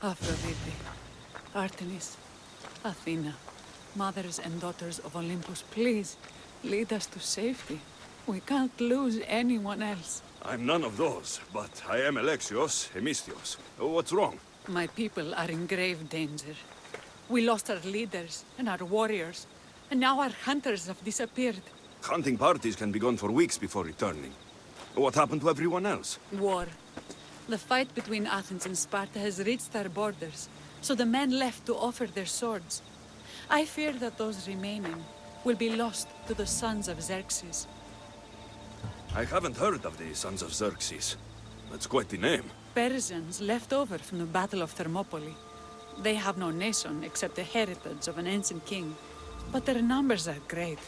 Aphrodite, Artemis, Athena, mothers and daughters of Olympus, please, lead us to safety. We can't lose anyone else. I'm none of those, but I am Alexios, Hemistios. What's wrong? My people are in grave danger. We lost our leaders and our warriors, and now our hunters have disappeared. Hunting parties can be gone for weeks before returning. What happened to everyone else? War. The fight between Athens and Sparta has reached our borders, so the men left to offer their swords. I fear that those remaining will be lost to the sons of Xerxes. I haven't heard of the Sons of Xerxes. That's quite the name. Persians left over from the Battle of Thermopylae. They have no nation except the heritage of an ancient king, but their numbers are great,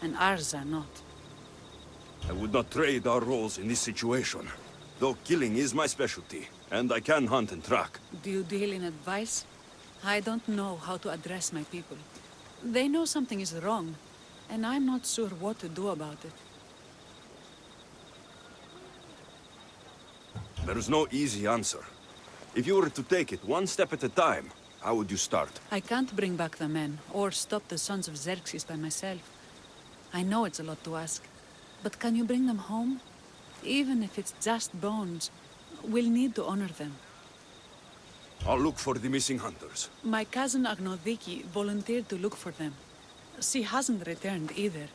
and ours are not. I would not trade our roles in this situation. Though killing is my specialty, and I can hunt and track. Do you deal in advice? I don't know how to address my people. They know something is wrong, and I'm not sure what to do about it. There is no easy answer. If you were to take it one step at a time, how would you start? I can't bring back the men, or stop the sons of Xerxes by myself. I know it's a lot to ask, but can you bring them home? Even if it's just bones, we'll need to honor them. I'll look for the missing hunters. My cousin Agnodiki volunteered to look for them. She hasn't returned either.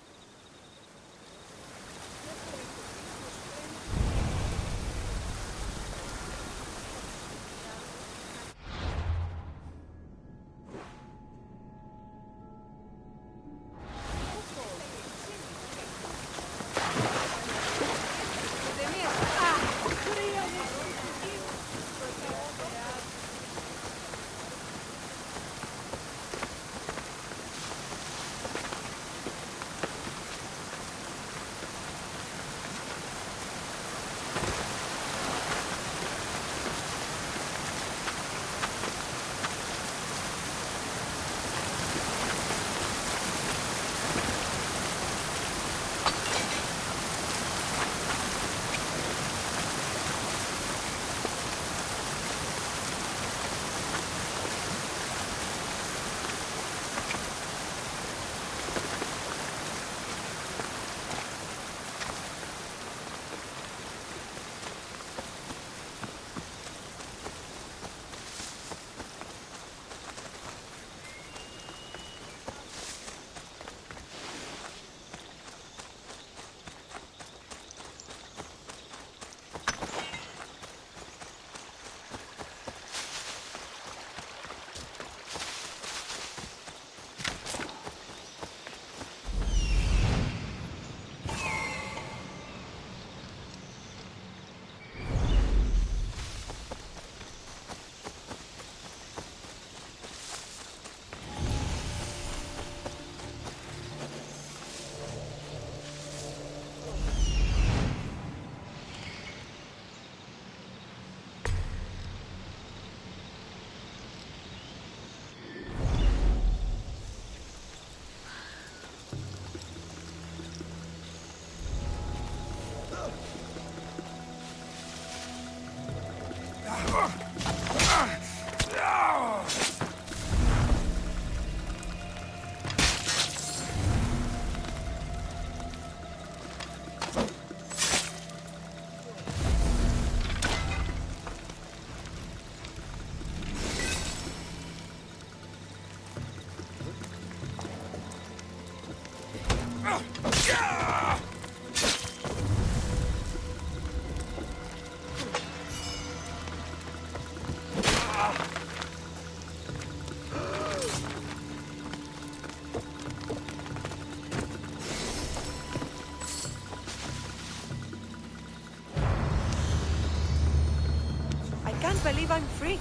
I believe I'm free.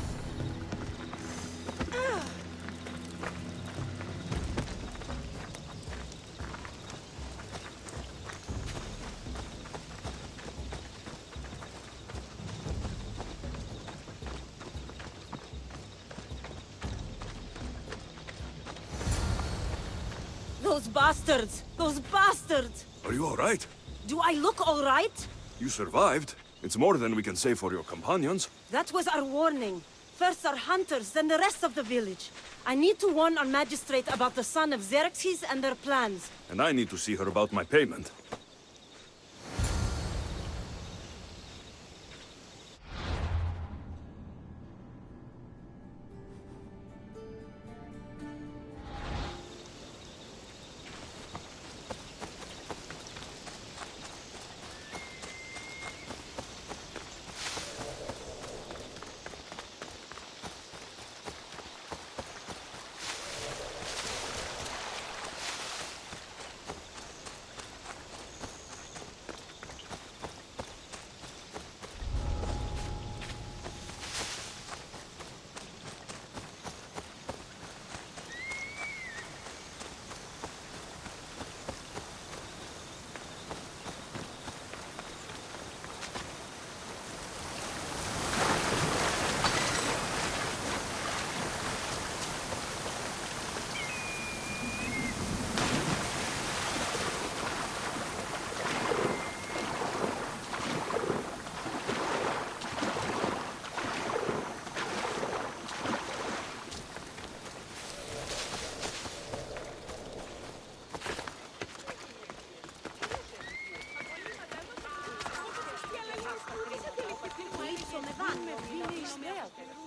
Those bastards! Those bastards! Are you all right? Do I look all right? You survived. It's more than we can say for your companions. That was our warning. First our hunters, then the rest of the village. I need to warn our magistrate about the son of Xerxes and their plans. And I need to see her about my payment.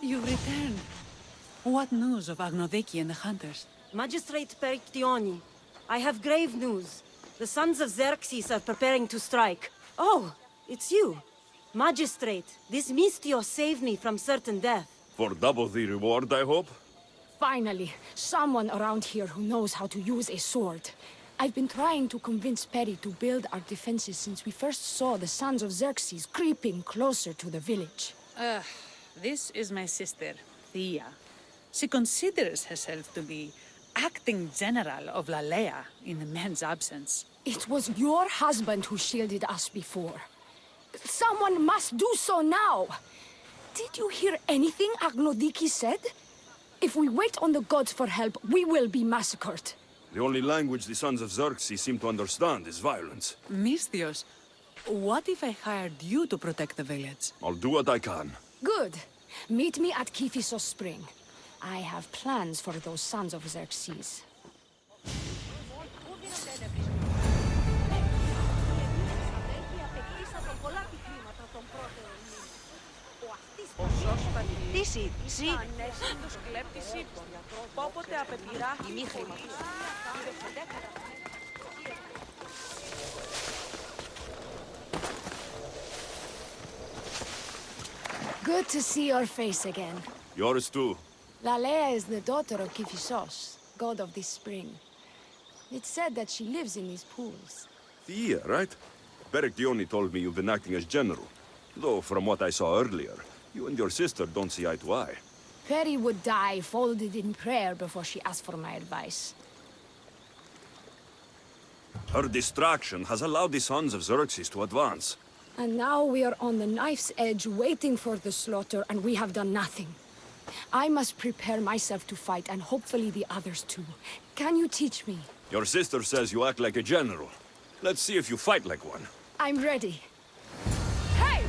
You've returned. What news of Agnodiki and the hunters? Magistrate Perictioni, I have grave news. The sons of Xerxes are preparing to strike. Oh, it's you. Magistrate, this Mistio saved me from certain death. For double the reward, I hope? Finally, someone around here who knows how to use a sword. I've been trying to convince Peri to build our defenses since we first saw the sons of Xerxes creeping closer to the village. This is my sister, Thea. She considers herself to be acting general of Lalaia in the man's absence. It was your husband who shielded us before. Someone must do so now! Did you hear anything Agnodiki said? If we wait on the gods for help, we will be massacred. The only language the sons of Xerxes seem to understand is violence. Mistios, what if I hired you to protect the village? I'll do what I can. Good. Meet me at Kiphisos Spring. I have plans for those sons of Xerxes. Τι σύντηση. Ανέστητος κλέπτης ύπων. Πόποτε απεπειράχει η χρήματος. Good to see your face again. Yours too. Lalaia is the daughter of Kiphisos, god of this spring. It's said that she lives in these pools. Thea, right? Perictioni told me you've been acting as general. Though, from what I saw earlier, you and your sister don't see eye to eye. Peri would die folded in prayer before she asked for my advice. Her distraction has allowed the sons of Xerxes to advance. And now we are on the knife's edge waiting for the slaughter, and we have done nothing. I must prepare myself to fight, and hopefully the others too. Can you teach me? Your sister says you act like a general. Let's see if you fight like one. I'm ready. Hey!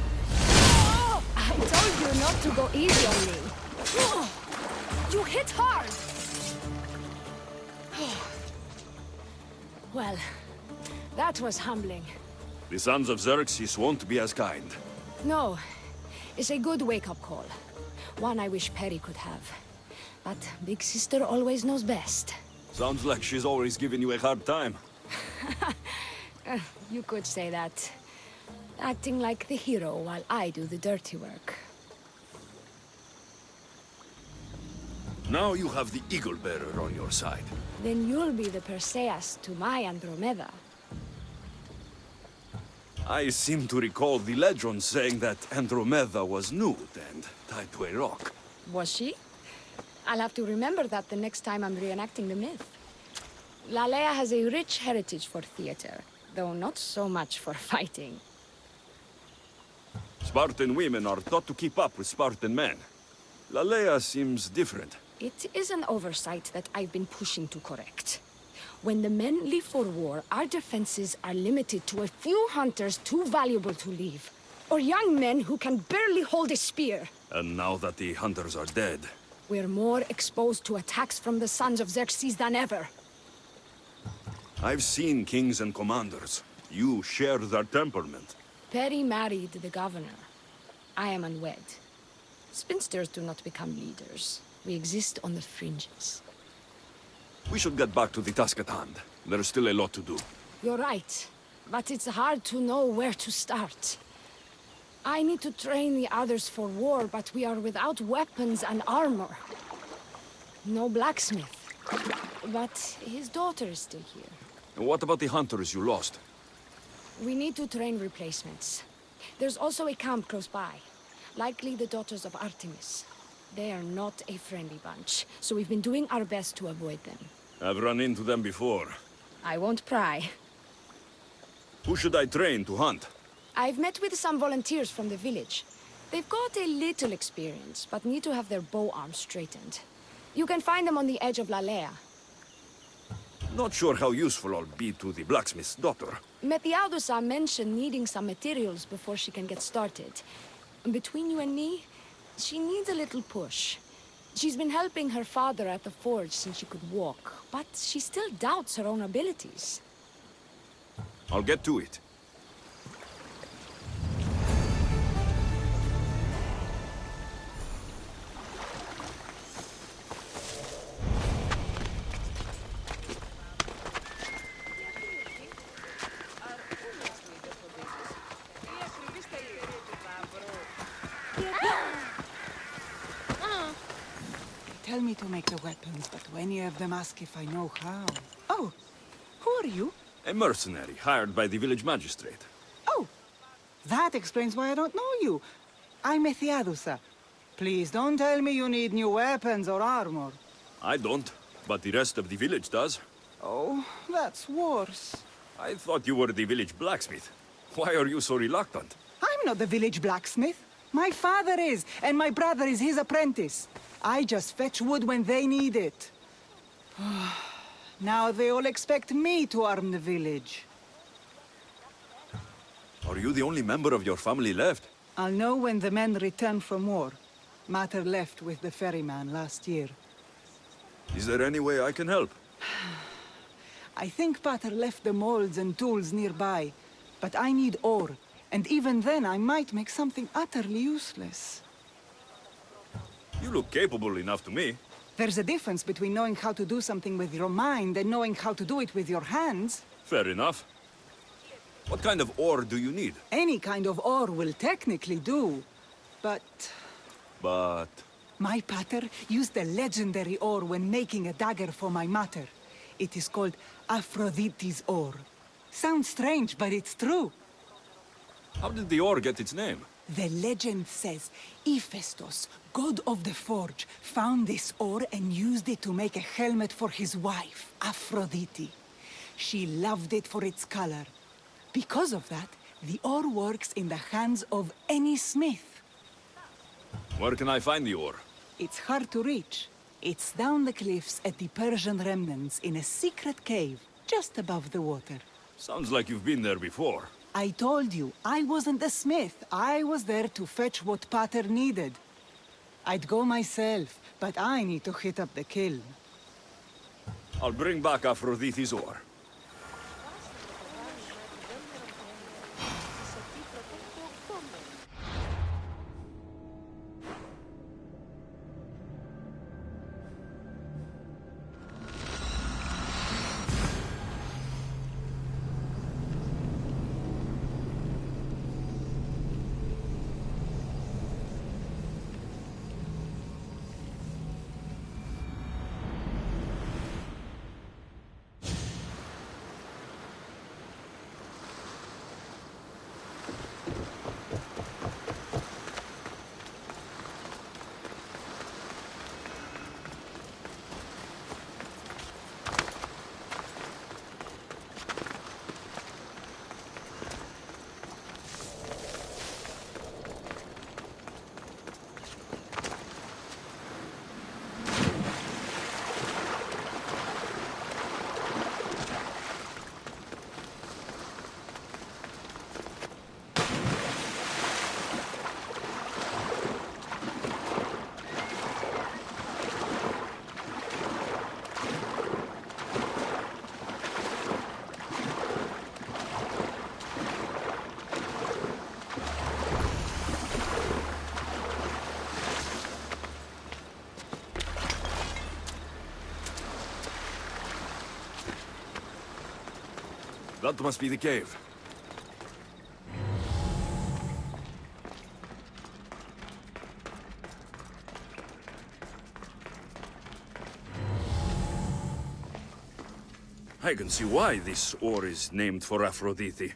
Oh! I told you not to go easy on me. Oh! You hit hard! Well, that was humbling. The sons of Xerxes won't be as kind. No, it's a good wake-up call. One I wish Peri could have. But Big Sister always knows best. Sounds like she's always giving you a hard time. You could say that. Acting like the hero while I do the dirty work. Now you have the Eagle Bearer on your side. Then you'll be the Perseus to my Andromeda. I seem to recall the legend saying that Andromeda was nude and tied to a rock. Was she? I'll have to remember that the next time I'm reenacting the myth. Lalaia has a rich heritage for theater, though not so much for fighting. Spartan women are taught to keep up with Spartan men. Lalaia seems different. It is an oversight that I've been pushing to correct. When the men leave for war, our defenses are limited to a few hunters too valuable to leave. Or young men who can barely hold a spear. And now that the hunters are dead, We're more exposed to attacks from the sons of Xerxes than ever. I've seen kings and commanders. You share their temperament. Perry married the governor. I am unwed. Spinsters do not become leaders. We exist on the fringes. We should get back to the task at hand. There's still a lot to do. You're right, but it's hard to know where to start. I need to train the others for war, but we are without weapons and armor. No blacksmith. But his daughter is still here. And what about the hunters you lost? We need to train replacements. There's also a camp close by. Likely the daughters of Artemis. They are not a friendly bunch, so we've been doing our best to avoid them. I've run into them before. I won't pry. Who should I train to hunt? I've met with some volunteers from the village. They've got a little experience, but need to have their bow arms straightened. You can find them on the edge of Lalaia. Not sure how useful I'll be to the blacksmith's daughter. Methiadusa mentioned needing some materials before she can get started. Between you and me, she needs a little push. She's been helping her father at the forge since she could walk, but she still doubts her own abilities. I'll get to it. Tell me to make the weapons, but when you have them, ask if I know how. Oh, who are you? A mercenary hired by the village magistrate. Oh, that explains why I don't know you. I'm Methiadusa. Please don't tell me you need new weapons or armor. I don't, but the rest of the village does. Oh, that's worse. I thought you were the village blacksmith. Why are you so reluctant? I'm not the village blacksmith. My father is, and my brother is his apprentice. I just fetch wood when they need it. Now they all expect me to arm the village. Are you the only member of your family left? I'll know when the men return from war. Mater left with the ferryman last year. Is there any way I can help? I think Pater left the molds and tools nearby, but I need ore, and even then I might make something utterly useless. You look capable enough to me. There's a difference between knowing how to do something with your mind and knowing how to do it with your hands. Fair enough. What kind of ore do you need? Any kind of ore will technically do, but... My pater used a legendary ore when making a dagger for my mater. It is called Aphrodite's ore. Sounds strange, but it's true. How did the ore get its name? The legend says Hephaestus, god of the forge, found this ore and used it to make a helmet for his wife, Aphrodite. She loved it for its color. Because of that, the ore works in the hands of any smith. Where can I find the ore? It's hard to reach. It's down the cliffs at the Persian remnants in a secret cave, just above the water. Sounds like you've been there before. I told you, I wasn't the smith. I was there to fetch what Pater needed. I'd go myself, but I need to hit up the kiln. I'll bring back Aphrodite's ore. That must be the cave. I can see why this ore is named for Aphrodite.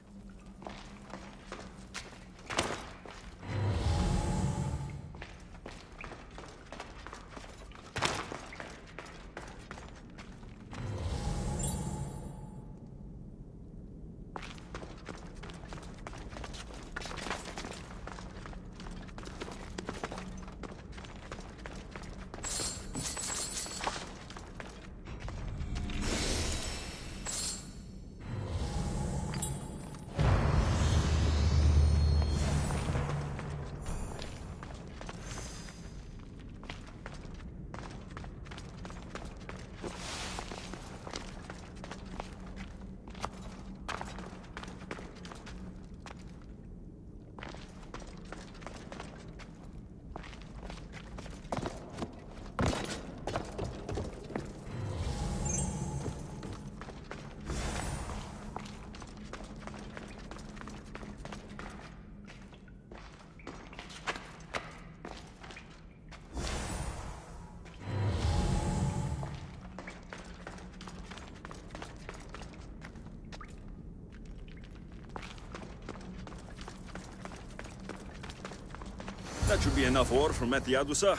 That should be enough ore from Methiadusa.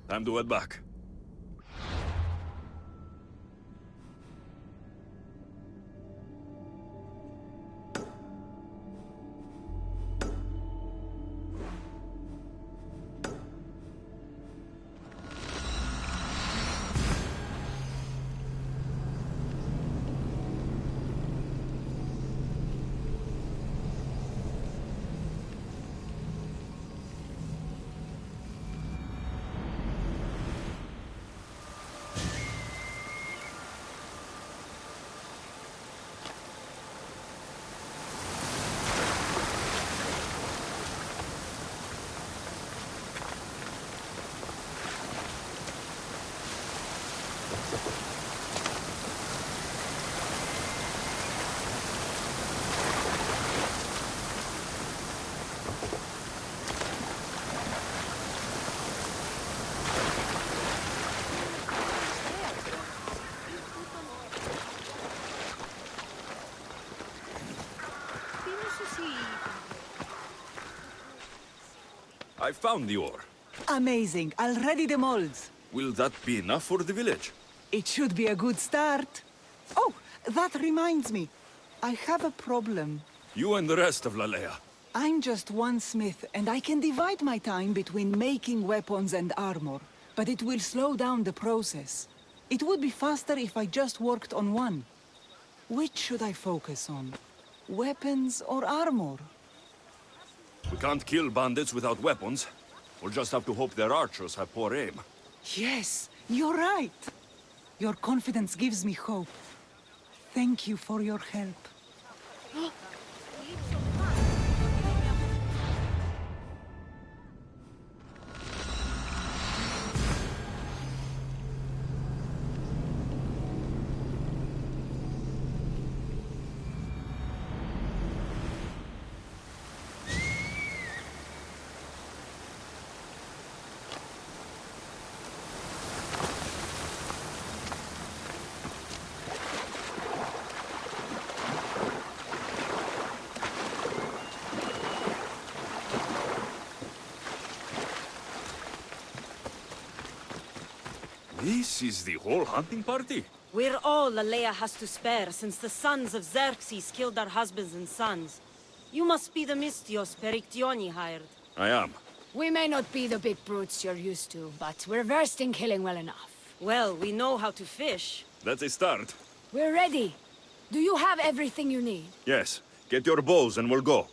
Time to head back. I found the ore. Amazing. I'll ready the molds. Will that be enough for the village? It should be a good start. Oh, that reminds me. I have a problem. You and the rest of Lalaia. I'm just one smith, and I can divide my time between making weapons and armor, but it will slow down the process. It would be faster if I just worked on one. Which should I focus on? Weapons or armor? We can't kill bandits without weapons. We'll just have to hope their archers have poor aim. Yes, you're right. Your confidence gives me hope. Thank you for your help. This is the whole hunting party? We're all Lalaia has to spare since the sons of Xerxes killed our husbands and sons. You must be the Mystios Perictioni hired. I am. We may not be the big brutes you're used to, but we're versed in killing well enough. Well, we know how to fish. That's a start. We're ready. Do you have everything you need? Yes. Get your bows and we'll go.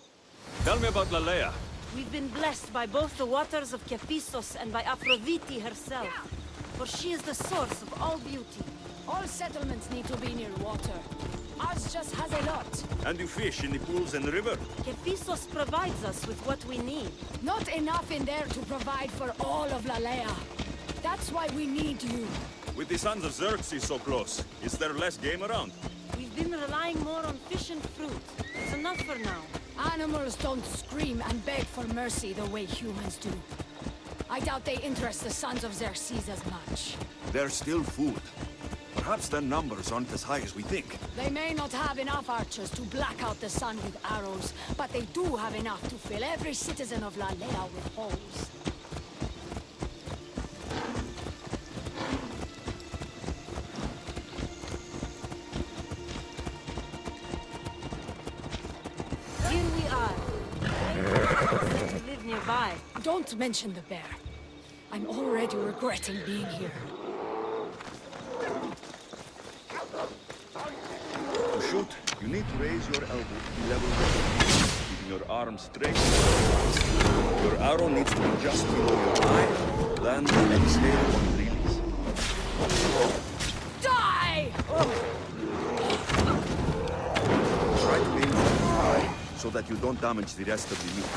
Tell me about Lalaia. We've been blessed by both the waters of Kephissos and by Aphrodite herself. For she is the source of all beauty. All settlements need to be near water. Ours just has a lot. And you fish in the pools and the river? Kephissos provides us with what we need. Not enough in there to provide for all of Lalaia. That's why we need you. With the sons of Xerxes so close, is there less game around? We've been relying more on fish and fruit. It's enough for now. Animals don't scream and beg for mercy the way humans do. I doubt they interest the sons of Xerxes as much. They're still food. Perhaps their numbers aren't as high as we think. They may not have enough archers to black out the sun with arrows, but they do have enough to fill every citizen of Lalaia with holes. Here we are. To live nearby. Don't mention the bear. I'm already regretting being here. To shoot, you need to raise your elbow to be level with your knee, keeping your arm straight. Your arrow needs to be just below your eye, then exhale and release. Die! Try to aim from the eye, so that you don't damage the rest of the meat.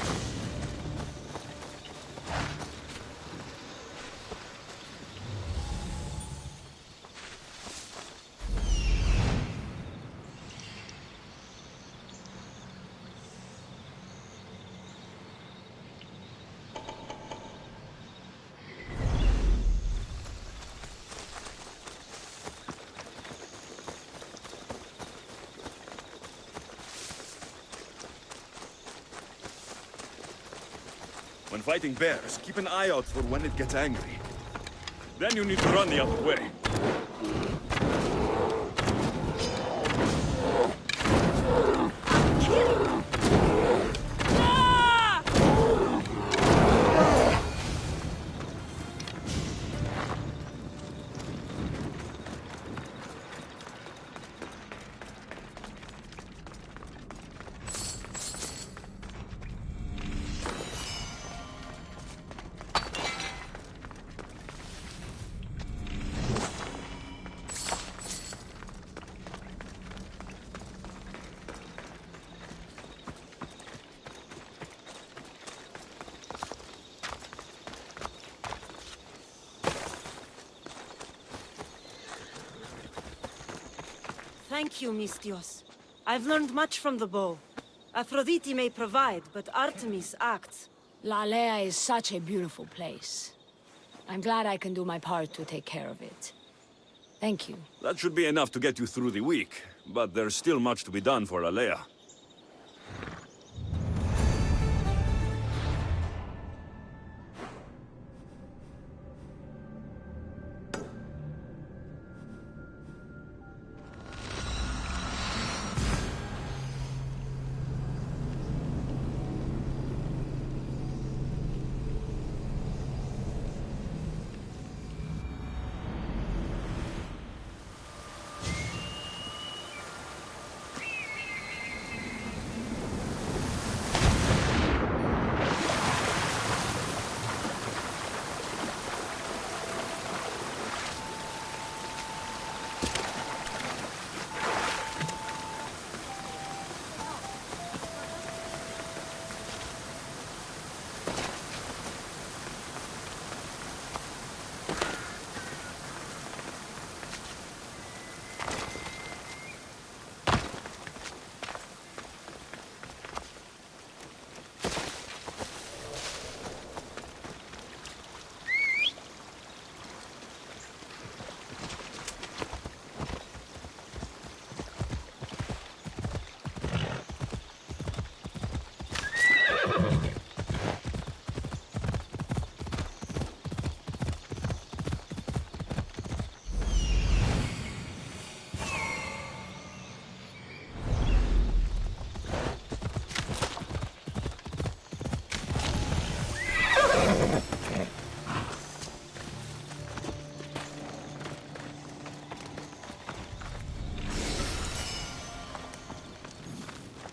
When fighting bears, keep an eye out for when it gets angry. Then you need to run the other way. Thank you, Mistios. I've learned much from the bow. Aphrodite may provide, but Artemis acts. Lalaia is such a beautiful place. I'm glad I can do my part to take care of it. Thank you. That should be enough to get you through the week, but there's still much to be done for Lalaia.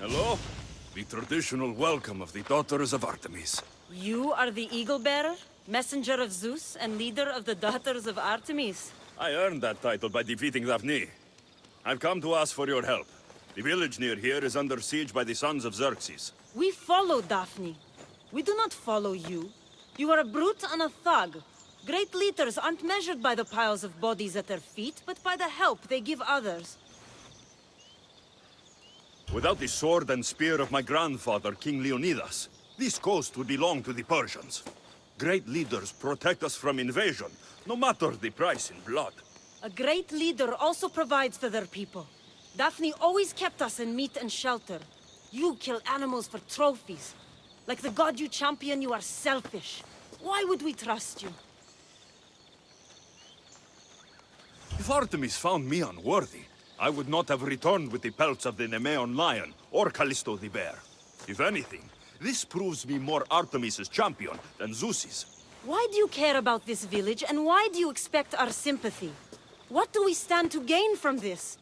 Hello? The traditional welcome of the daughters of Artemis. You are the Eagle Bearer, messenger of Zeus, and leader of the Daughters of Artemis. I earned that title by defeating Daphne. I've come to ask for your help. The village near here is under siege by the sons of Xerxes. We follow Daphne. We do not follow you. You are a brute and a thug. Great leaders aren't measured by the piles of bodies at their feet, but by the help they give others. Without the sword and spear of my grandfather, King Leonidas, this coast would belong to the Persians. Great leaders protect us from invasion, no matter the price in blood. A great leader also provides for their people. Daphne always kept us in meat and shelter. You kill animals for trophies. Like the god you champion, you are selfish. Why would we trust you? If Artemis found me unworthy, I would not have returned with the pelts of the Nemean lion or Callisto the bear. If anything, this proves me more Artemis's champion than Zeus's. Why do you care about this village, and why do you expect our sympathy? What do we stand to gain from this?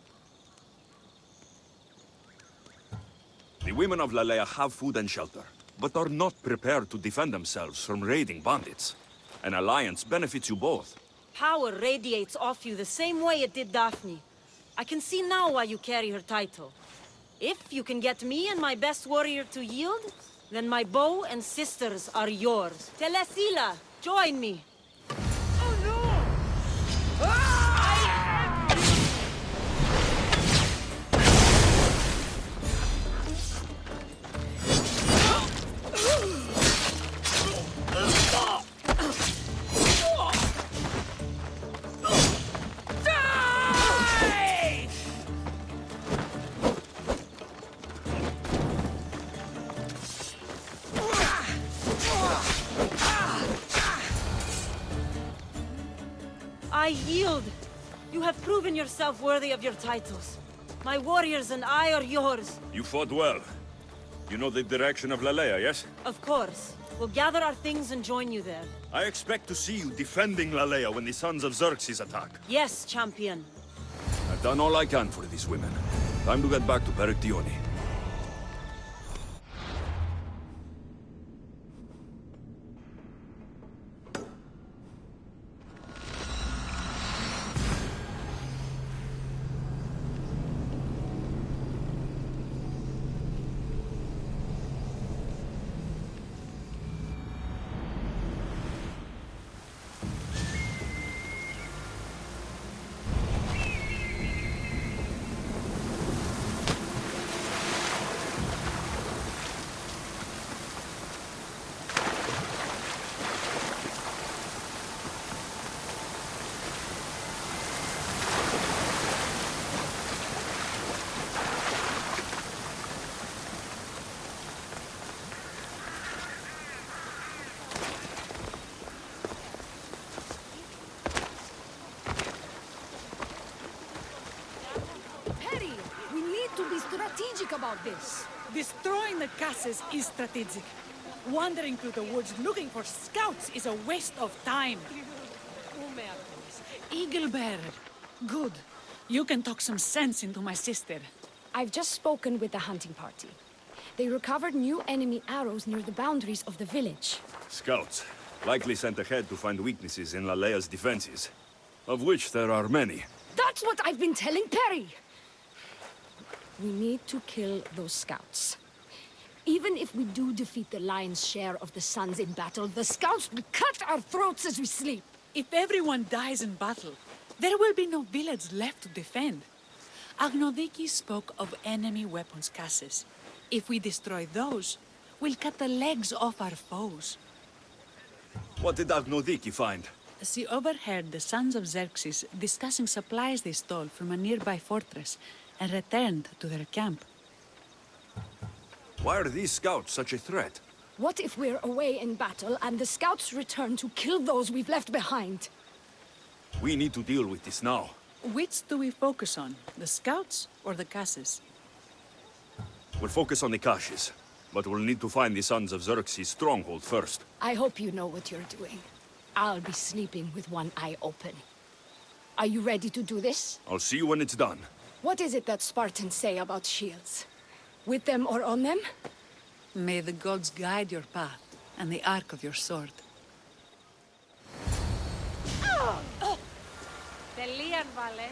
The women of Lalaia have food and shelter, but are not prepared to defend themselves from raiding bandits. An alliance benefits you both. Power radiates off you the same way it did Daphne. I can see now why you carry her title. If you can get me and my best warrior to yield, then my bow and sisters are yours. Telesila, join me. I yield. You have proven yourself worthy of your titles. My warriors and I are yours. You fought well. You know the direction of Lalaia, yes? Of course. We'll gather our things and join you there. I expect to see you defending Lalaia when the sons of Xerxes attack. Yes, champion. I've done all I can for these women. Time to get back to Perictione. Perry, we need to be strategic about this. Destroying the castles is strategic. Wandering through the woods looking for scouts is a waste of time. Eaglebearer. Good. You can talk some sense into my sister. I've just spoken with the hunting party. They recovered new enemy arrows near the boundaries of the village. Scouts, likely sent ahead to find weaknesses in Lalaia's defenses, of which there are many. That's what I've been telling Perry! We need to kill those scouts. Even if we do defeat the lion's share of the sons in battle, the scouts will cut our throats as we sleep. If everyone dies in battle, there will be no village left to defend. Agnodiki spoke of enemy weapons cases. If we destroy those, we'll cut the legs off our foes. What did Agnodiki find? She overheard the sons of Xerxes discussing supplies they stole from a nearby fortress and returned to their camp. Why are these scouts such a threat? What if we're away in battle and the scouts return to kill those we've left behind? We need to deal with this now. Which do we focus on, the scouts or the cases? We'll focus on the caches, but we'll need to find the sons of Xerxes' stronghold first. I hope you know what you're doing. I'll be sleeping with one eye open. Are you ready to do this? I'll see you when it's done. What is it that Spartans say about shields? With them or on them? May the gods guide your path and the arc of your sword. Τελείαν βάλε.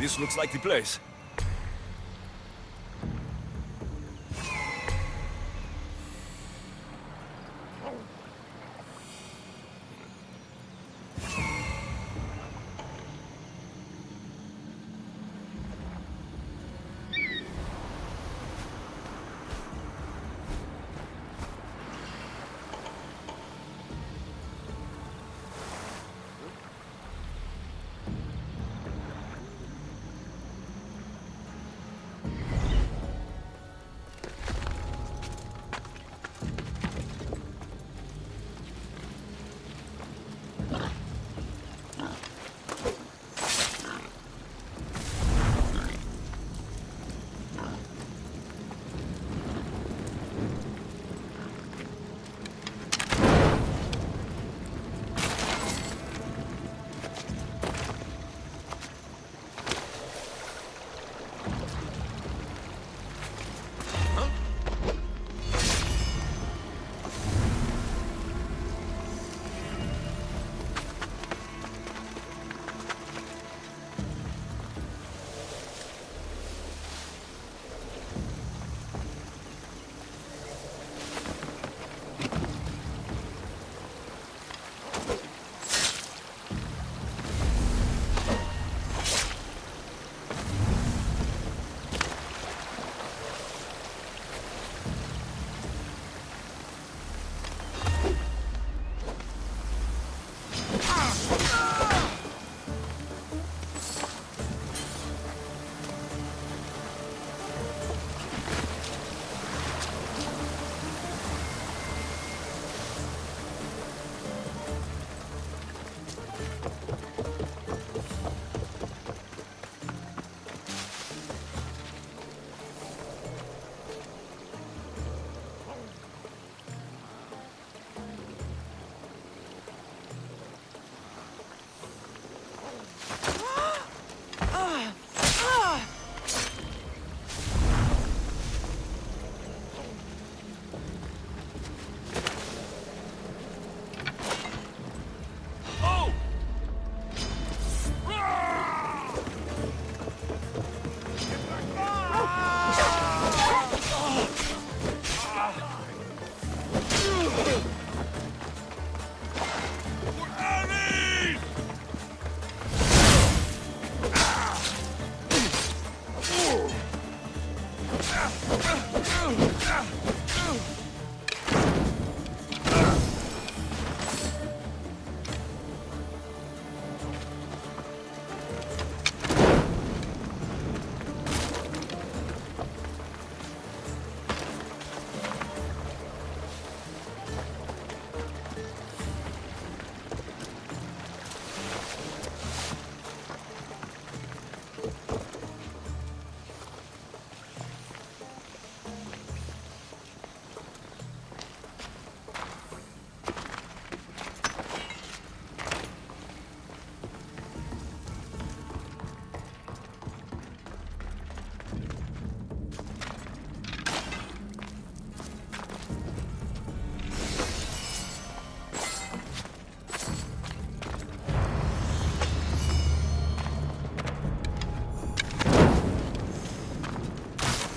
This looks like the place.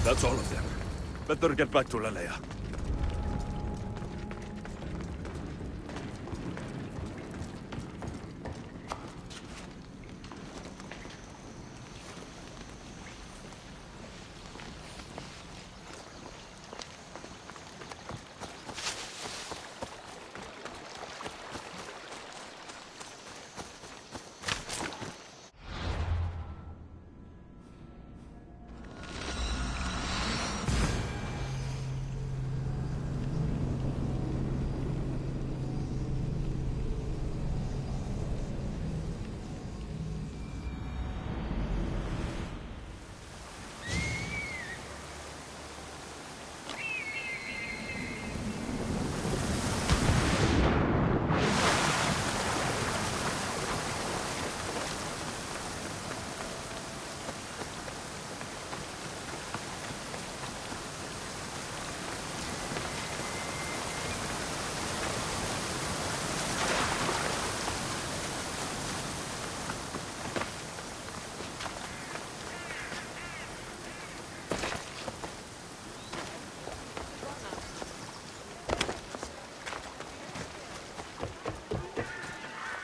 That's all of them. Better get back to Lalaia.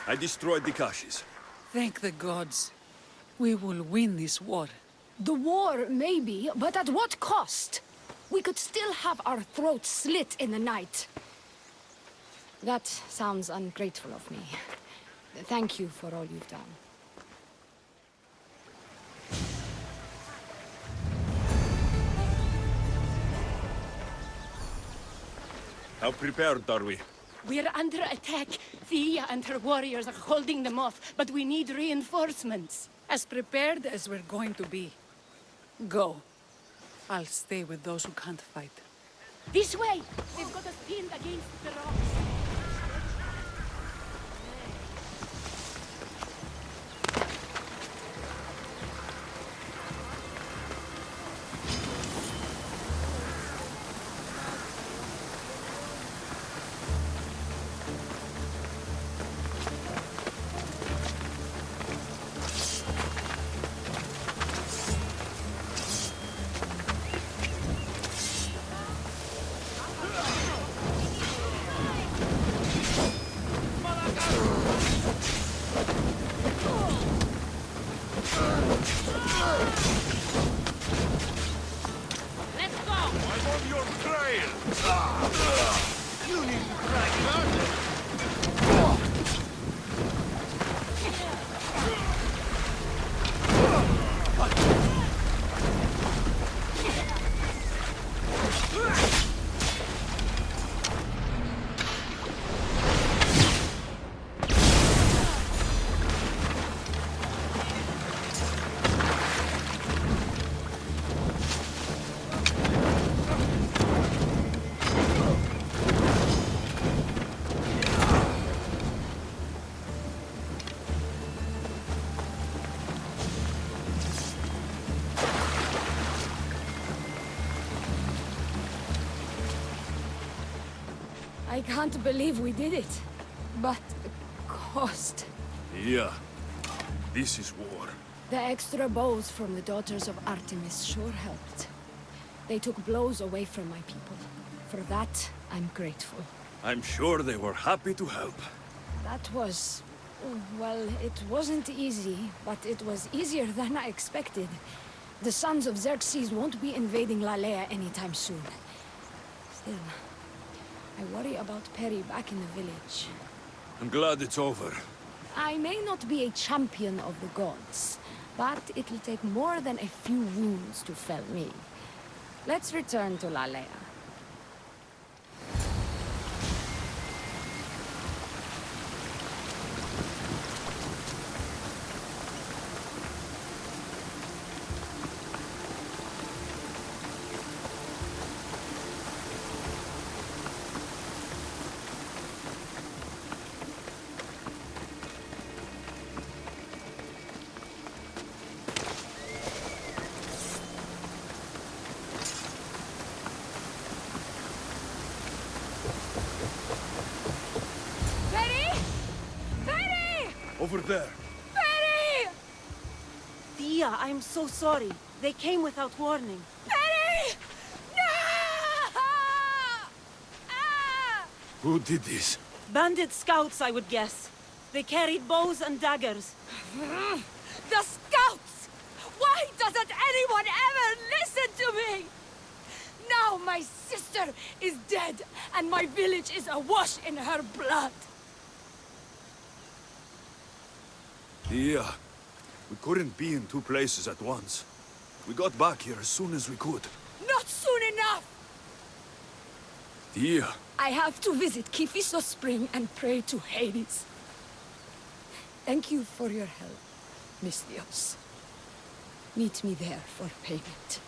I destroyed the caches. Thank the gods. We will win this war. The war, maybe, but at what cost? We could still have our throats slit in the night. That sounds ungrateful of me. Thank you for all you've done. How prepared are we? We're under attack. Thea and her warriors are holding them off, but we need reinforcements. As prepared as we're going to be. Go. I'll stay with those who can't fight. This way! They've got us pinned against the rocks. I can't believe we did it. But the cost. Yeah. This is war. The extra bows from the daughters of Artemis sure helped. They took blows away from my people. For that, I'm grateful. I'm sure they were happy to help. That was... well, it wasn't easy, but it was easier than I expected. The sons of Xerxes won't be invading Lalaia anytime soon. Still, I worry about Perry back in the village. I'm glad it's over. I may not be a champion of the gods, but it'll take more than a few wounds to fell me. Let's return to Lalaia. Over there. Perry! Thea, I'm so sorry. They came without warning. Perry! No! Ah! Who did this? Bandit scouts, I would guess. They carried bows and daggers. The scouts! Why doesn't anyone ever listen to me? Now my sister is dead, and my village is awash in her blood. Yeah. We couldn't be in two places at once. We got back here as soon as we could. Not soon enough! Yeah. I have to visit Kifisos Spring and pray to Hades. Thank you for your help, Misthios. Meet me there for payment.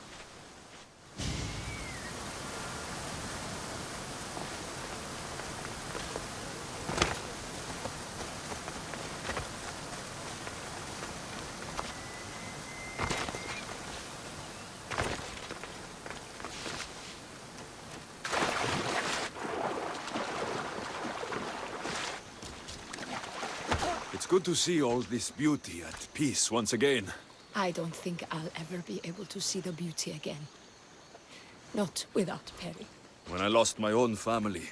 It's good to see all this beauty at peace once again. I don't think I'll ever be able to see the beauty again. Not without Perry. When I lost my own family,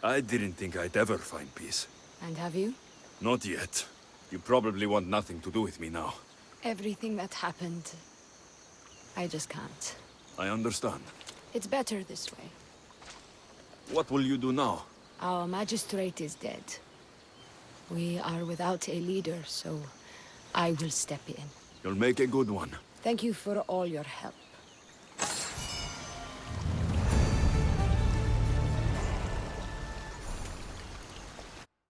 I didn't think I'd ever find peace. And have you? Not yet. You probably want nothing to do with me now. Everything that happened, I just can't. I understand. It's better this way. What will you do now? Our magistrate is dead. We are without a leader, so I will step in. You'll make a good one. Thank you for all your help.